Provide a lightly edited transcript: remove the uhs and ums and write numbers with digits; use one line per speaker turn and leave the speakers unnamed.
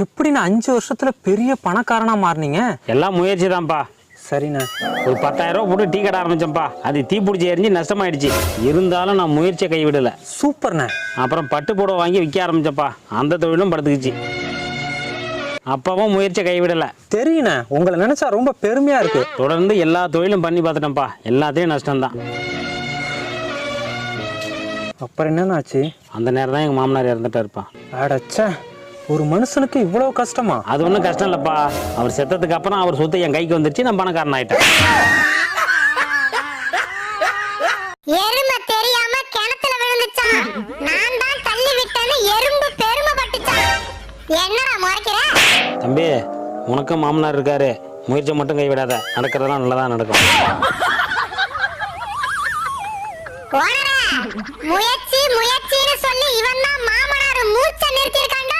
எப்படிண்ணா 5 வருஷத்துல பெரிய பணக்காரனா மாறினீங்க?
எல்லாம் முயற்சி தான்ப்பா.
சரிண்ணே.
ஒரு 10,000 ரூபா போட்டு டீ கடை ஆரம்பிச்சேன்ப்பா. அது தீ பிடிச்சி எரிஞ்சு நஷ்டமாயிடுச்சு. இருந்தாலும் நான் முயற்சியை கைவிடலை.
சூப்பர்ண்ணே.
அப்புறம் பட்டு புடவை வாங்கி விற்க ஆரம்பிச்சப்பா. அந்த தொழிலும் படுத்துக்குச்சு. அப்பவும் முயற்சியை கைவிடலை.
தெரியுண்ணே, உங்களை நினைச்சா ரொம்ப பெருமையா இருக்கு.
தொடர்ந்து எல்லா தொழிலும் பண்ணி பார்த்துட்டேன்ப்பா. எல்லாத்தையும் நஷ்டம்தான்.
அப்புறம் என்னன்னு ஆச்சு?
அந்த நேரம் தான் எங்கள் மாமனார் இறந்துட்டாருப்பா.
அடச்சே, ஒரு மனுஷனுக்கு இவ்வளவு கஷ்டமா?
அது ஒன்றும் கஷ்டம் இல்லைப்பா. அவர் செத்ததுக்கு அப்புறம் அவர் சொத்து என் கைக்கு வந்துருச்சு. நான் பணக்காரன் ஆயிட்டேன்.
எருமை தெரியாம கிணத்துல விழுந்துச்சான். நான் தான் தள்ளி விட்டேன்னு எறும்பு பெருமைப்பட்டுச்சான். என்னடா முறைக்கிற?
தம்பி, உனக்கும் மாமனார் இருக்காரு. முயற்சி மட்டும் கைவிடாத. நடக்கிறதெல்லாம் நல்லதா நடக்கும்.
முயற்சி முயற்சின்னு சொல்லி இவன் தான் மாமனார் மூச்சை நிறுத்திருக்காங்க.